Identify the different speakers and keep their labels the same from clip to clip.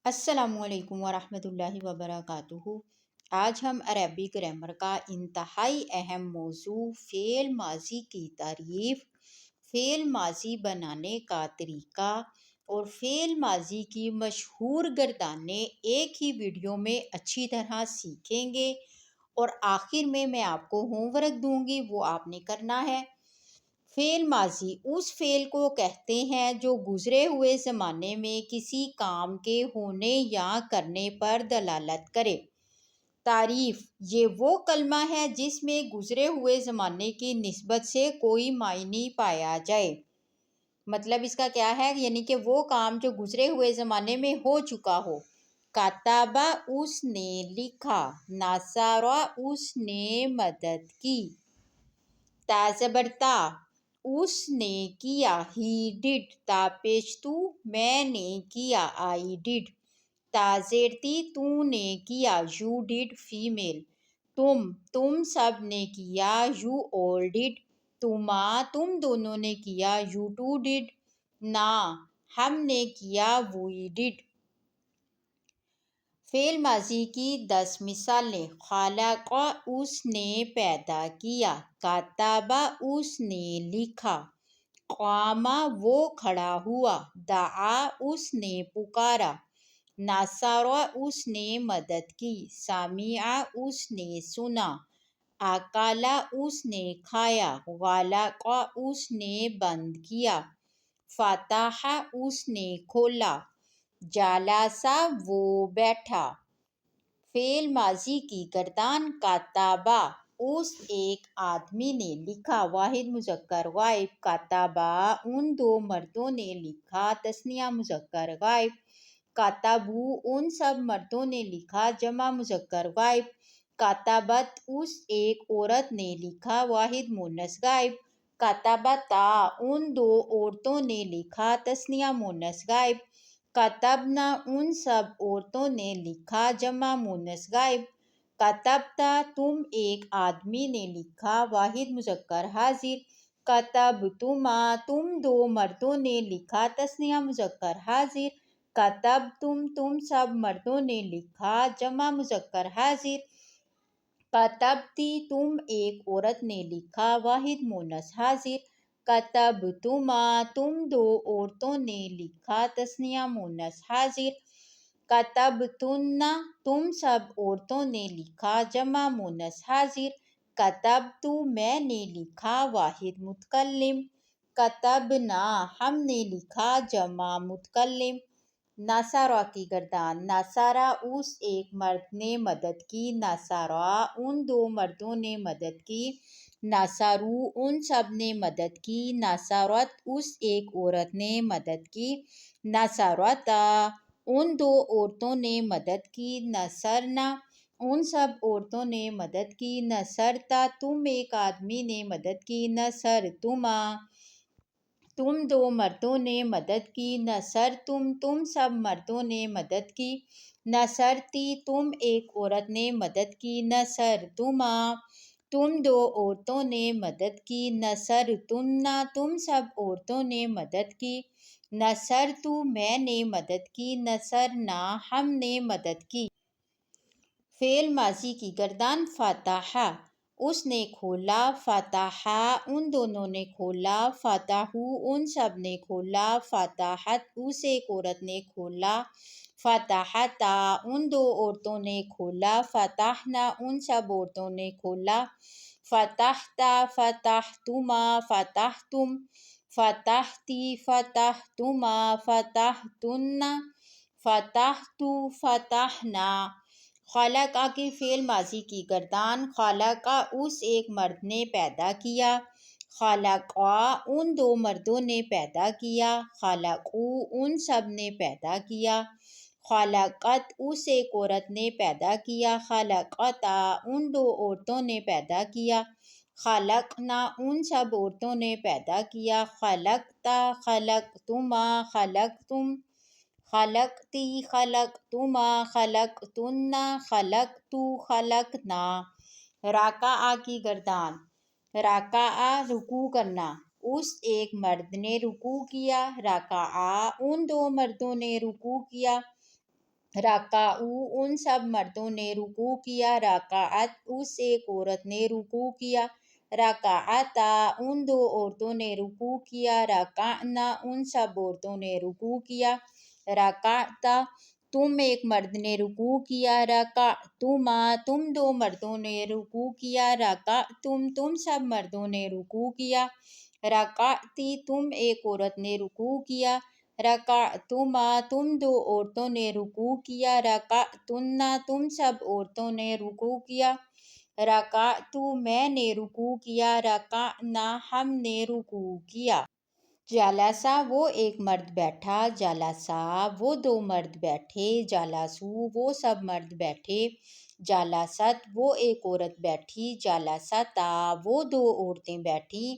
Speaker 1: السلام علیکم ورحمۃ اللہ وبرکاتہ۔ آج ہم عربی گرامر کا انتہائی اہم موضوع فعل ماضی کی تعریف، فعل ماضی بنانے کا طریقہ اور فعل ماضی کی مشہور گردانیں ایک ہی ویڈیو میں اچھی طرح سیکھیں گے، اور آخر میں آپ کو ہوم ورک دوں گی، وہ آپ نے کرنا ہے۔ فعل ماضی اس فعل کو کہتے ہیں جو گزرے ہوئے زمانے میں کسی کام کے ہونے یا کرنے پر دلالت کرے۔ تعریف: یہ وہ کلمہ ہے جس میں گزرے ہوئے زمانے کی نسبت سے کوئی معنی پایا جائے۔ مطلب اس کا کیا ہے؟ یعنی کہ وہ کام جو گزرے ہوئے زمانے میں ہو چکا ہو۔ کاتبہ اس نے لکھا، ناصرہ اس نے مدد کی۔ تازبرتا اس نے کیا، ہی ڈڈ۔ تاپیشتو میں نے کیا، آئی ڈڈ۔ تازیرتی تو نے کیا، یو ڈڈ فیمیل۔ تم سب نے کیا، یو آل ڈڈ۔ تما تم دونوں نے کیا، یو ٹو ڈڈ۔ نا ہم نے کیا، وی ڈڈ۔ فعل ماضی کی 10 مثالیں: خلق اس نے پیدا کیا، کتب اس نے لکھا، قام وہ کھڑا ہوا، دعا اس نے پکارا، نصر اس نے مدد کی، سمع اس نے سنا، اکل اس نے کھایا، غلق اس نے بند کیا، فتح اس نے کھولا، جلسہ وہ بیٹھا۔ فعل ماضی کی گردان: کتبہ اس ایک آدمی نے لکھا، واحد مذکر غائب۔ کتبہ ان دو مردوں نے لکھا، تثنیہ مذکر غائب۔ کتبوا ان سب مردوں نے لکھا، جمع مذکر غائب۔ کتبت اس ایک عورت نے لکھا، واحد مؤنث غائب۔ کتبتا ان دو عورتوں نے لکھا، تثنیہ مؤنث غائب۔ کتبنا ان سب عورتوں نے لکھا، جمع مؤنث غائب۔ کتبتا تم ایک آدمی نے لکھا، واحد مذکر حاضر۔ کتبتما تم دو مردوں نے لکھا، تثنیہ مذکر حاضر۔ کتبتم تم سب مردوں نے لکھا، جمع مذکر حاضر۔ کتبتی تم ایک عورت نے لکھا، واحد مؤنث حاضر۔ کتبتما تم دو عورتوں نے لکھا، تثنیہ مؤنث حاضر۔ کتبتن تم سب عورتوں نے لکھا، جمع مؤنث حاضر۔ کتبت میں نے لکھا، واحد متکلم۔ کتبنا ہم نے لکھا، جمع متکلم۔ نصرہ کی گردان: نصرہ اس ایک مرد نے مدد کی، نصرہ ان دو مردوں نے مدد کی، نصروا ان سب نے مدد کی، نصرت اس ایک عورت نے مدد کی، نصرتا ان دو عورتوں نے مدد کی، نصرنا ان سب عورتوں نے مدد کی، نصرتا تم ایک آدمی نے مدد کی، نصرتما تم دو مردوں نے مدد کی، نصرتم تم سب مردوں نے مدد کی، نصرتی تم ایک عورت نے مدد کی، نصرتما تم دو عورتوں نے مدد کی، نصرتن تم سب عورتوں نے مدد کی، نصرت میں نے مدد کی، نصرنا ہم نے مدد کی۔ فعل ماضی کی گردان: فتح اس نے کھولا، فتح ان دونوں نے کھولا، فتحوا ان سب نے کھولا، فتحت اس ایک عورت نے کھولا، فتحتا ان دو عورتوں نے کھولا، فتحنا ان سب عورتوں نے کھولا، فتحتا فتحتما فتحتم، فتحتی فتحتما فتحتن، فتحت فتحنا۔ خلق کی فعل ماضی کی گردان: خلق اس ایک مرد نے پیدا کیا، خلقا ان دو مردوں نے پیدا کیا، خلقوا ان سب نے پیدا کیا، خلقت اس ایک عورت نے پیدا کیا، خلقتا ان دو عورتوں نے پیدا کیا، خلقنا ان سب عورتوں نے پیدا کیا، خلقتا خلقتما خلقتم، خلقتی خلقتما خلقتن، خلقت خلقنا۔ رکع کی گردان: رکع رکوع کرنا، اس ایک مرد نے رکوع کیا، رکع ان دو مردوں نے رکوع کیا، رکعو ان سب مردوں نے رکوع کیا، رکعت اس ایک عورت نے رکوع کیا، رکعتا ان دو عورتوں نے رکوع کیا، رکعنا ان سب عورتوں نے رکوع کیا، رکعتا تم ایک مرد نے رکوع کیا، رکعتما تم دو مردوں نے رکوع کیا، رکعتم سب مردوں نے رکوع کیا، رکعتی تم ایک عورت نے رکوع کیا، رکعتما تم دو عورتوں نے رکوع کیا، رکعتن تم سب عورتوں نے رکوع کیا، رکعتو میں نے رکوع کیا، رکعنا ہم نے رکوع کیا۔ جلسہ وہ ایک مرد بیٹھا، جلسہ وہ دو مرد بیٹھے، جلسو وہ سب مرد بیٹھے، جلست وہ ایک عورت بیٹھی، جلستا وہ دو عورتیں بیٹھیں،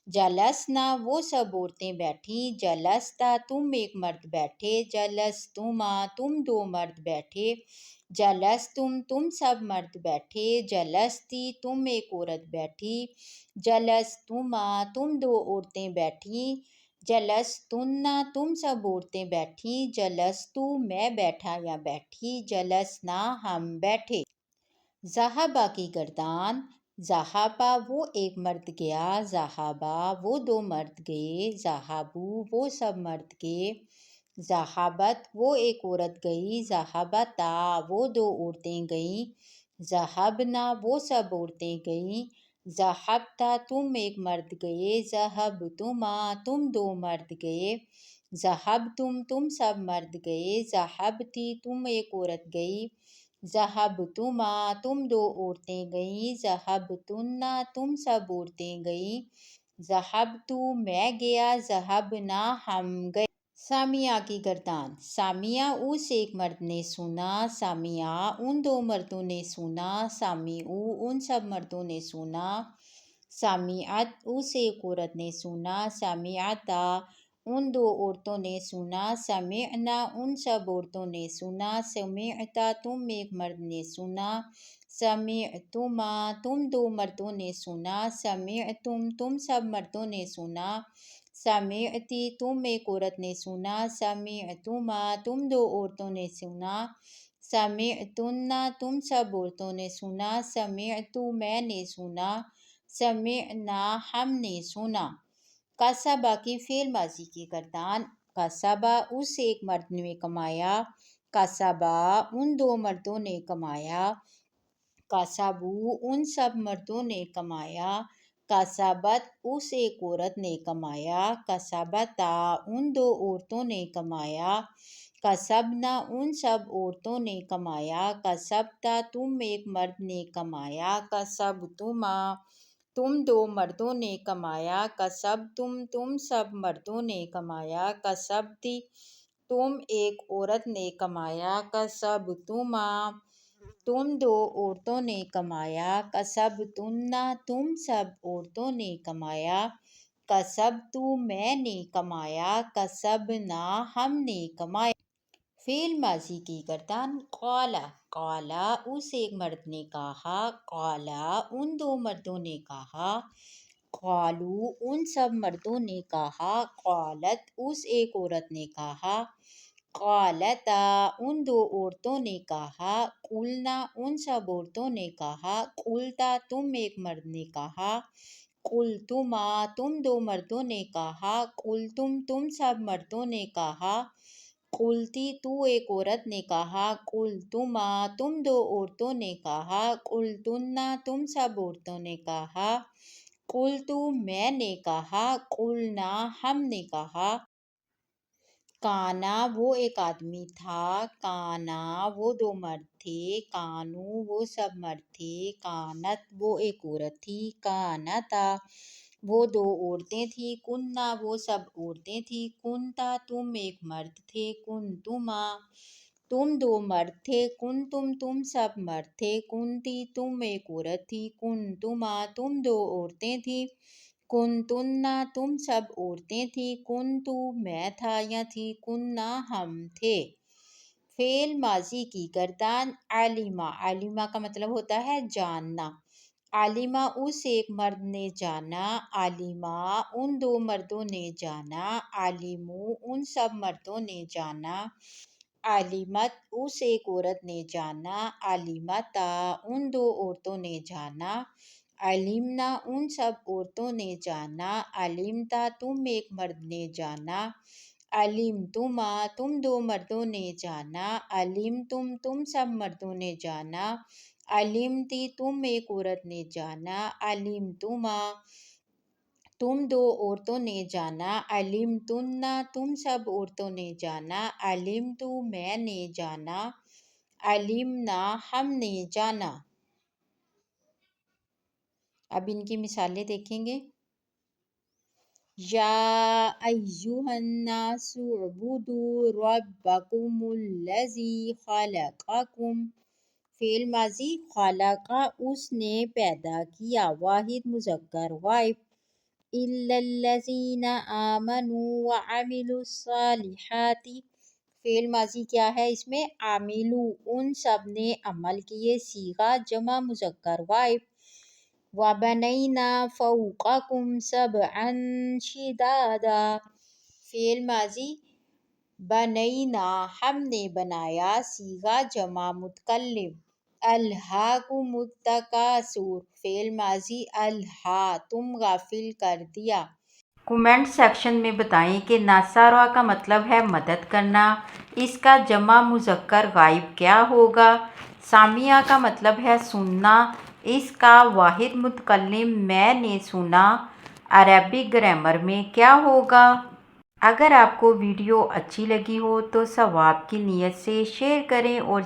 Speaker 1: جلسنا وہ سب عورتیں بیٹھیں، جلستا تم ایک مرد بیٹھے، جلستما تم دو مرد بیٹھے، جلستم تم سب مرد بیٹھے، جلستی تم ایک عورت بیٹھی، جلستما تم دو عورتیں بیٹھیں، جلستن تم سب عورتیں بیٹھیں، جلستو میں بیٹھا یا بیٹھی، جلسنا ہم بیٹھے۔ ذہبہ کی گردان، ذہبہ وہ ایک مرد گیا، ذہبہ وہ دو مرد گئے، ذہبو وہ سب مرد گئے، ذہبت وہ ایک عورت گئی، ذہبتا وہ دو عورتیں گئیں، ذہبنا وہ سب عورتیں گئیں، ذہبتا تم ایک مرد گئے، ذہبتما تم دو مرد گئے، ذہبتم تم سب مرد گئے، ذہبتی تم ایک عورت گئی، ذہبتما تم دو عورتیں گئیں، ذہبتن تم سب عورتیں گئیں، ذہبتو میں گیا، ذہبنا ہم گئے۔ سامعہ کی گردان، سامعہ اس ایک مرد نے سنا، سامعہ ان دو مردوں نے سنا، سامعو ان سب مردوں نے سنا، سامعت اس ایک عورت نے سنا، سامعتا ان دو عورتوں نے سنا، سمعنا ان سب عورتوں نے سنا، سمعتا تم ایک مرد نے سنا، سمعتما تم دو مردوں نے سنا، سمعتم تم سب مردوں نے سنا، سمعتی تم ایک عورت نے سنا، سمعتما تم دو عورتوں نے سنا، سمعتن تم سب عورتوں نے سنا، سمعتو میں نے سنا، سمعنا ہم نے سنا۔ کسبہ کی فعل ماضی کی گردان، کسبہ اس ایک مرد نے کمایا، کسبہ ان دو مردوں نے کمایا، کسبو ان سب مردوں نے کمایا، کسبت اس ایک عورت نے کمایا، کسبتا ان دو عورتوں نے کمایا، کسبنا ان سب عورتوں نے کمایا، کسبتا تم ایک مرد نے کمایا، کسبتما تم دو مردوں نے کمایا، کسبتم تم سب مردوں نے کمایا، کسبتی تم ایک عورت نے کمایا، کسبتما تم دو عورتوں نے کمایا، کسبتن تم سب عورتوں نے کمایا، کسبتو میں نے کمایا، کسبنا ہم نے کمایا۔ فعل ماضی کی گردان، قال، قال اس ایک مرد نے کہا، قال ان دو مردوں نے کہا، قالو ان سب مردوں نے کہا، قالت اس ایک عورت نے کہا، قالتا ان دو عورتوں نے کہا، قلنا ان سب عورتوں نے کہا، قلتا تم ایک مرد نے کہا، قلتما تم دو مردوں نے کہا، قلتم تم سب مردوں نے کہا، قلتی تو ایک عورت نے کہا، قلتما تم دو عورتوں نے کہا، قلتن تم سب عورتوں نے کہا، قلتو میں نے کہا، قلنا ہم نے کہا۔ کانا وہ ایک آدمی تھا، کانا وہ دو مرد تھے، کانو وہ سب مرد تھے، کانت وہ ایک عورت تھی، کانتا وہ دو عورتیں تھیں، کننا وہ سب عورتیں تھیں، کنتا تم ایک مرد تھے، کنتما تم دو مرد تھے، کنتم تم سب مرد تھے، کنتی تم ایک عورت تھی، کنتما تم دو عورتیں تھیں، کنتن تم سب عورتیں تھیں، کنتو میں تھا یا تھی، کننا ہم تھے۔ فعل ماضی کی گردان، علمہ، علمہ کا مطلب ہوتا ہے جاننا، علمہ اس ایک مرد نے جانا، علمہ ان دو مردوں نے جانا، علمو ان سب مردوں نے جانا، عالمت اس ایک عورت نے جانا، عالمتا ان دو عورتوں نے جانا، علمنا ان سب عورتوں نے جانا، علمتا تم ایک مرد نے جانا، علمتما تم دو مردوں نے جانا، علمتم تم سب مردوں نے جانا، علمتی تم ایک عورت نے جانا، علمتما تم دو عورتوں نے جانا، علمتن تم سب عورتوں نے جانا، علمتو میں نے جانا، علمنا ہم نے جانا۔ اب ان کی مثالیں دیکھیں گے۔ یا ایہا الناس اعبدوا ربکم الذی خلقکم، فعل ماضی خلقہ اس نے پیدا کیا، واحد مذکر غائب، الا الذین آمنوا وعملوا الصالحات، فعل ماضی کیا ہے اس میں عاملوا ان سب نے عمل کیے، صیغہ جمع مذکر غائب، وَبَنَيْنَا فَوْقَكُمْ سَبْعًا شِدَادًا، فعل ماضی بنینا ہم نے بنایا، صیغہ جمع متکلم، الہاکم التکاثر، فعل ماضی الہا تم غافل کر دیا۔ کومنٹ سیکشن میں بتائیں کہ ناصارہ کا مطلب ہے مدد کرنا، اس کا جمع مذکر غائب کیا ہوگا؟ سامعہ کا مطلب ہے سننا، اس کا واحد متکلم میں نے سنا، عربک گرامر میں کیا ہوگا؟ اگر آپ کو ویڈیو اچھی لگی ہو تو ثواب کی نیت سے شیئر کریں اور